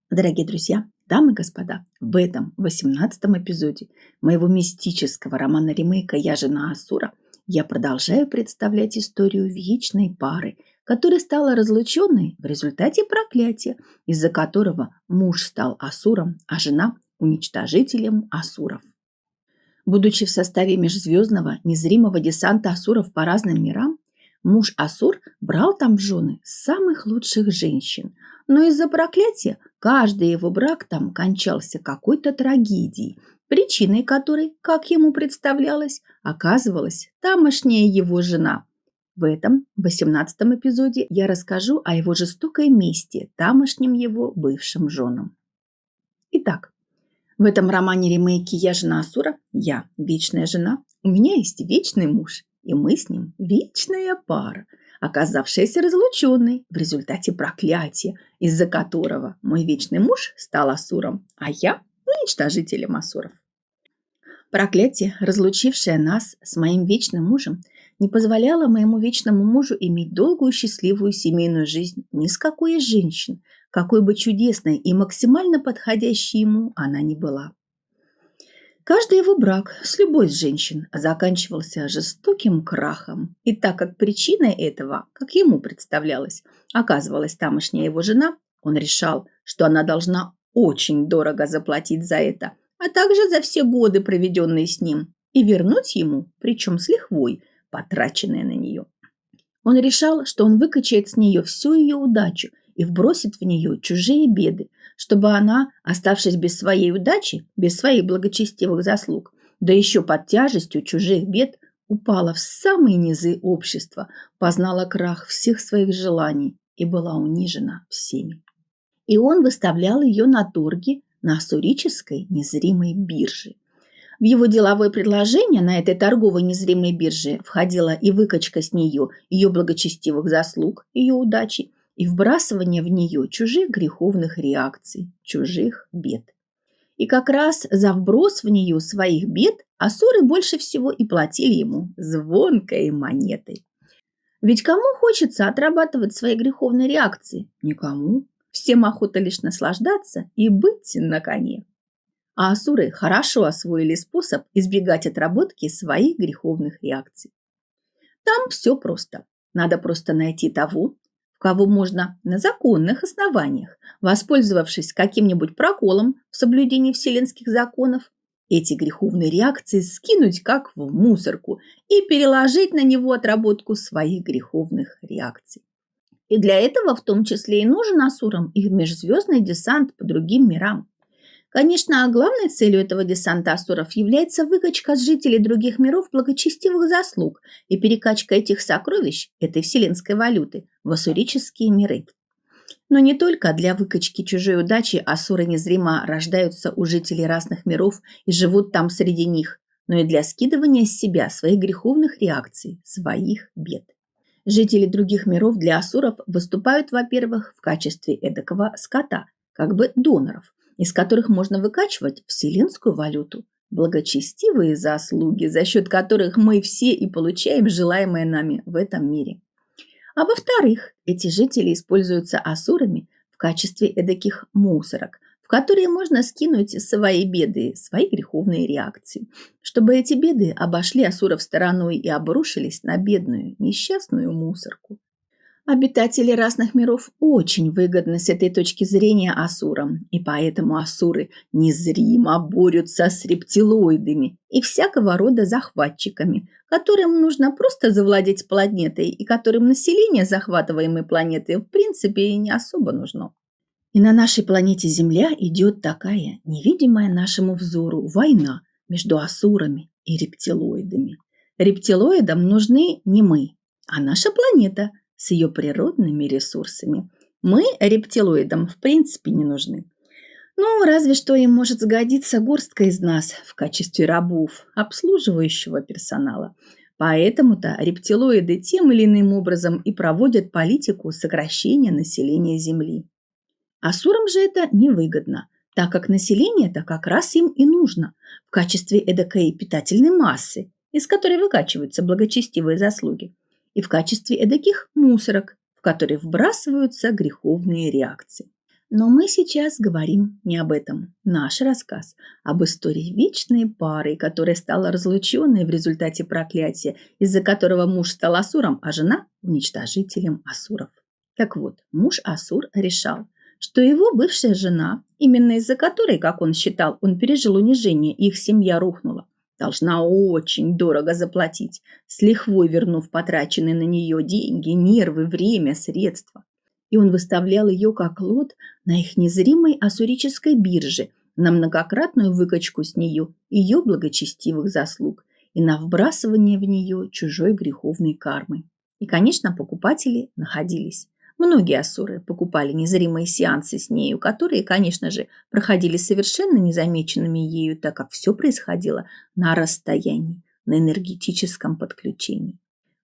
Дорогие друзья, дамы и господа, в этом 18-м эпизоде моего мистического романа-ремейка «Я жена Асура» я продолжаю представлять историю вечной пары, которая стала разлученной в результате проклятия, из-за которого муж стал Асуром, а жена – уничтожителем Асуров. Будучи в составе межзвездного незримого десанта Асуров по разным мирам, муж Асур брал там в жены самых лучших женщин, но из-за проклятия каждый его брак там кончался какой-то трагедией, причиной которой, как ему представлялось, оказывалась тамошняя его жена. В этом 18-м эпизоде я расскажу о его жестокой мести тамошним его бывшим женам. Итак, в этом романе-ремейке «Я жена Асура», я вечная жена, у меня есть вечный муж, и мы с ним вечная пара, оказавшаяся разлученной в результате проклятия, из-за которого мой вечный муж стал Асуром, а я уничтожителем Асуров. Проклятие, разлучившее нас с моим вечным мужем, не позволяло моему вечному мужу иметь долгую счастливую семейную жизнь ни с какой из женщин, какой бы чудесной и максимально подходящей ему она ни была. Каждый его брак с любой из женщин заканчивался жестоким крахом, и так как причиной этого, как ему представлялось, оказывалась тамошняя его жена, он решал, что она должна очень дорого заплатить за это, а также за все годы, проведенные с ним, и вернуть ему, причем с лихвой, потраченные на нее. Он решал, что он выкачает с нее всю ее удачу и вбросит в нее чужие беды, чтобы она, оставшись без своей удачи, без своих благочестивых заслуг, да еще под тяжестью чужих бед, упала в самые низы общества, познала крах всех своих желаний и была унижена всеми. И он выставлял ее на торги на ассурической незримой бирже. В его деловое предложение на этой торговой незримой бирже входила и выкачка с нее ее благочестивых заслуг, ее удачи, и вбрасывание в нее чужих греховных реакций, чужих бед. И как раз за вброс в нее своих бед асуры больше всего и платили ему звонкой монетой. Ведь кому хочется отрабатывать свои греховные реакции? Никому. Всем охота лишь наслаждаться и быть на коне. А асуры хорошо освоили способ избегать отработки своих греховных реакций. Там все просто. Надо просто найти того, в кого можно на законных основаниях, воспользовавшись каким-нибудь проколом в соблюдении вселенских законов, эти греховные реакции скинуть как в мусорку и переложить на него отработку своих греховных реакций. И для этого в том числе и нужен асурам их межзвездный десант по другим мирам. Конечно, главной целью этого десанта асуров является выкачка с жителей других миров благочестивых заслуг и перекачка этих сокровищ, этой вселенской валюты, в ассурические миры. Но не только для выкачки чужой удачи асуры незримо рождаются у жителей разных миров и живут там среди них, но и для скидывания с себя своих греховных реакций, своих бед. Жители других миров для асуров выступают, во-первых, в качестве эдакого скота, как бы доноров, из которых можно выкачивать вселенскую валюту, благочестивые заслуги, за счет которых мы все и получаем желаемое нами в этом мире. А во-вторых, эти жители используются асурами в качестве эдаких мусорок, в которые можно скинуть свои беды, свои греховные реакции, чтобы эти беды обошли асуров стороной и обрушились на бедную, несчастную мусорку. Обитатели разных миров очень выгодны с этой точки зрения асурам, и поэтому асуры незримо борются с рептилоидами и всякого рода захватчиками, которым нужно просто завладеть планетой и которым население захватываемой планеты в принципе не особо нужно. И на нашей планете Земля идет такая невидимая нашему взору война между асурами и рептилоидами. Рептилоидам нужны не мы, а наша планета с ее природными ресурсами. Мы рептилоидам в принципе не нужны. Ну, разве что им может сгодиться горстка из нас в качестве рабов, обслуживающего персонала. Поэтому-то рептилоиды тем или иным образом и проводят политику сокращения населения Земли. Асурам же это невыгодно, так как население-то как раз им и нужно в качестве эдакой питательной массы, из которой выкачиваются благочестивые заслуги, и в качестве эдаких мусорок, в которые вбрасываются греховные реакции. Но мы сейчас говорим не об этом. Наш рассказ об истории вечной пары, которая стала разлученной в результате проклятия, из-за которого муж стал асуром, а жена – уничтожителем асуров. Так вот, муж Асур решал, что его бывшая жена, именно из-за которой, как он считал, он пережил унижение и их семья рухнула, должна очень дорого заплатить, с лихвой вернув потраченные на нее деньги, нервы, время, средства. И он выставлял ее как лот на их незримой ассурической бирже, на многократную выкачку с нее ее благочестивых заслуг и на вбрасывание в нее чужой греховной кармы. И, конечно, покупатели находились. Многие асуры покупали незримые сеансы с нею, которые, конечно же, проходили совершенно незамеченными ею, так как все происходило на расстоянии, на энергетическом подключении.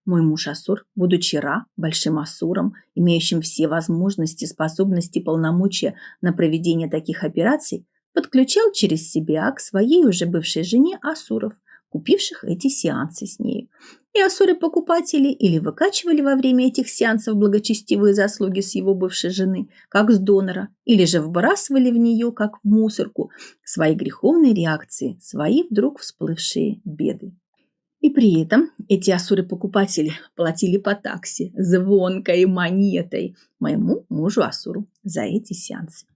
Мой муж Асур, будучи большим асуром, имеющим все возможности, способности, полномочия на проведение таких операций, подключал через себя к своей уже бывшей жене асуров, купивших эти сеансы с нею. И асуры-покупатели или выкачивали во время этих сеансов благочестивые заслуги с его бывшей жены, как с донора, или же вбрасывали в нее, как в мусорку, свои греховные реакции, свои вдруг всплывшие беды. И при этом эти асуры-покупатели платили по таксе, звонкой монетой моему мужу Асуру за эти сеансы.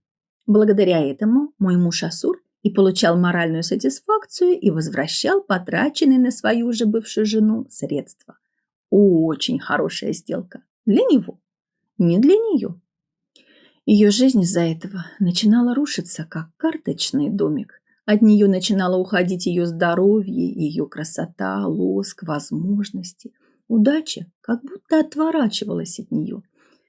Благодаря этому мой муж Асур и получал моральную сатисфакцию и возвращал потраченные на свою уже бывшую жену средства. Очень хорошая сделка для него, не для нее. Ее жизнь из-за этого начинала рушиться, как карточный домик. От нее начинало уходить ее здоровье, ее красота, лоск, возможности. Удача как будто отворачивалась от нее.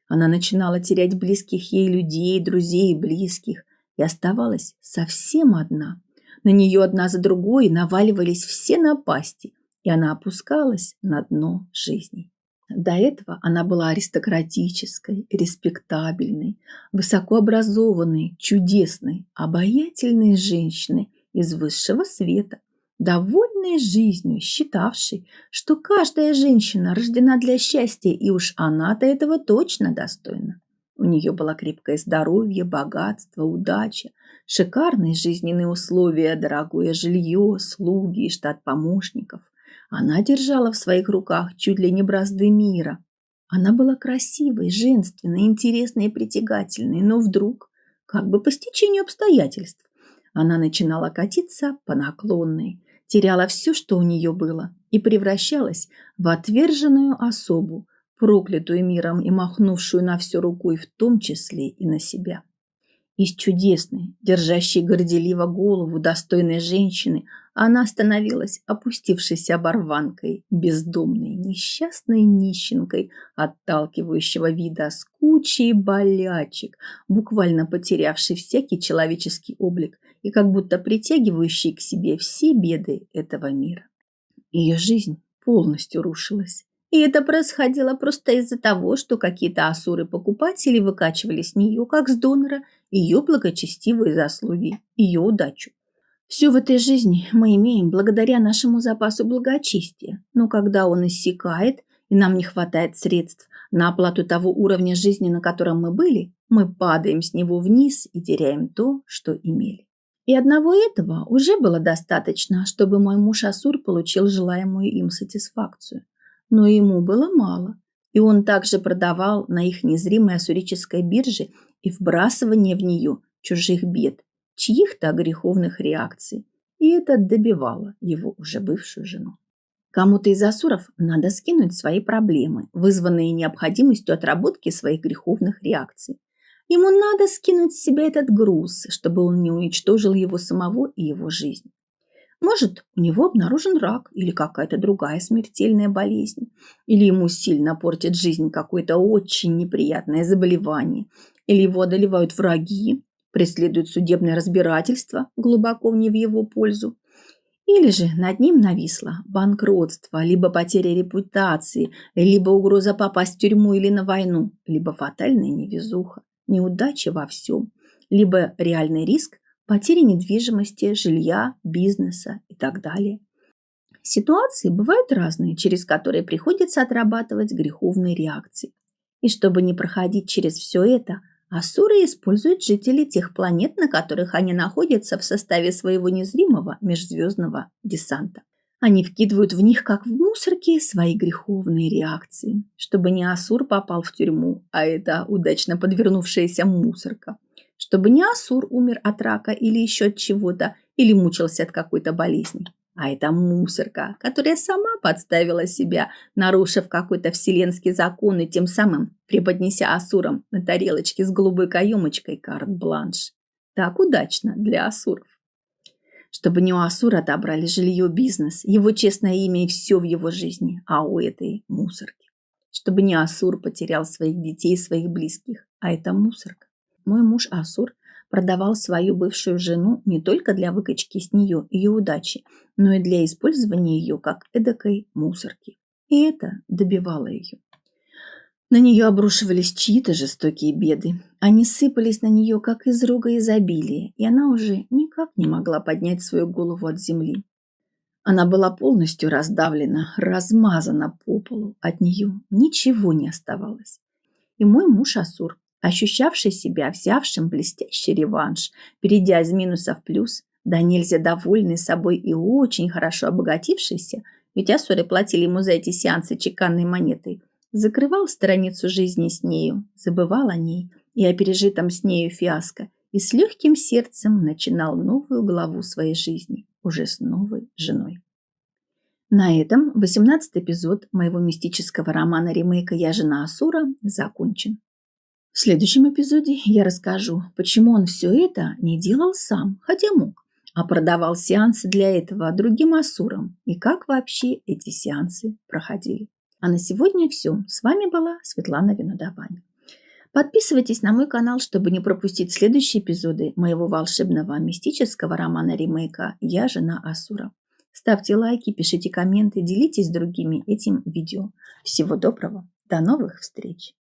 Она начинала терять близких ей людей, друзей и близких, и оставалась совсем одна. На нее одна за другой наваливались все напасти, и она опускалась на дно жизни. До этого она была аристократической, респектабельной, высокообразованной, чудесной, обаятельной женщиной из высшего света, довольной жизнью, считавшей, что каждая женщина рождена для счастья, и уж она-то этого точно достойна. У нее было крепкое здоровье, богатство, удача, шикарные жизненные условия, дорогое жилье, слуги и штат помощников. Она держала в своих руках чуть ли не бразды мира. Она была красивой, женственной, интересной и притягательной, но вдруг, как бы по стечению обстоятельств, она начинала катиться по наклонной, теряла все, что у нее было, и превращалась в отверженную особу, проклятую миром и махнувшую на все рукой, в том числе и на себя. Из чудесной, держащей горделиво голову достойной женщины, она становилась опустившейся оборванкой, бездомной, несчастной нищенкой, отталкивающего вида с кучей болячек, буквально потерявшей всякий человеческий облик и как будто притягивающей к себе все беды этого мира. Ее жизнь полностью рушилась. И это происходило просто из-за того, что какие-то асуры-покупатели выкачивали с нее, как с донора, ее благочестивые заслуги, ее удачу. Все в этой жизни мы имеем благодаря нашему запасу благочестия. Но когда он иссякает, и нам не хватает средств на оплату того уровня жизни, на котором мы были, мы падаем с него вниз и теряем то, что имели. И одного этого уже было достаточно, чтобы мой муж Асур получил желаемую им сатисфакцию. Но ему было мало, и он также продавал на их незримой ассурической бирже и вбрасывание в нее чужих бед, чьих-то греховных реакций, и это добивало его уже бывшую жену. Кому-то из асуров надо скинуть свои проблемы, вызванные необходимостью отработки своих греховных реакций. Ему надо скинуть с себя этот груз, чтобы он не уничтожил его самого и его жизнь. Может, у него обнаружен рак или какая-то другая смертельная болезнь, или ему сильно портит жизнь какое-то очень неприятное заболевание, или его одолевают враги, преследуют судебное разбирательство глубоко не в его пользу, или же над ним нависло банкротство, либо потеря репутации, либо угроза попасть в тюрьму или на войну, либо фатальная невезуха, неудача во всем, либо реальный риск потери недвижимости, жилья, бизнеса и так далее. Ситуации бывают разные, через которые приходится отрабатывать греховные реакции. И чтобы не проходить через все это, Асуры используют жителей тех планет, на которых они находятся в составе своего незримого межзвездного десанта. Они вкидывают в них, как в мусорки, свои греховные реакции, чтобы не Асур попал в тюрьму, а это удачно подвернувшаяся мусорка. Чтобы не Асур умер от рака или еще от чего-то, или мучился от какой-то болезни. А это мусорка, которая сама подставила себя, нарушив какой-то вселенский закон и тем самым преподнеся Асурам на тарелочке с голубой каемочкой карт-бланш. Так удачно для Асуров. Чтобы не у Асура отобрали жилье, бизнес, его честное имя и все в его жизни, а у этой мусорки. Чтобы не Асур потерял своих детей и своих близких, а это мусорка. Мой муж Асур продавал свою бывшую жену не только для выкачки с нее ее удачи, но и для использования ее как эдакой мусорки. И это добивало ее. На нее обрушивались чьи-то жестокие беды. Они сыпались на нее, как из рога изобилия, и она уже никак не могла поднять свою голову от земли. Она была полностью раздавлена, размазана по полу. От нее ничего не оставалось. И мой муж Асур, ощущавший себя взявшим блестящий реванш, перейдя из минуса в плюс, да нельзя довольный собой и очень хорошо обогатившийся, ведь Асуры платили ему за эти сеансы чеканной монетой, закрывал страницу жизни с нею, забывал о ней и о пережитом с нею фиаско, и с легким сердцем начинал новую главу своей жизни, уже с новой женой. На этом 18-й эпизод моего мистического романа-ремейка «Я жена Асура» закончен. В следующем эпизоде я расскажу, почему он все это не делал сам, хотя мог, а продавал сеансы для этого другим Асурам и как вообще эти сеансы проходили. А на сегодня все. С вами была Светлана Винодавань. Подписывайтесь на мой канал, чтобы не пропустить следующие эпизоды моего волшебного мистического романа-ремейка «Я жена Асура». Ставьте лайки, пишите комменты, делитесь с другими этим видео. Всего доброго, до новых встреч!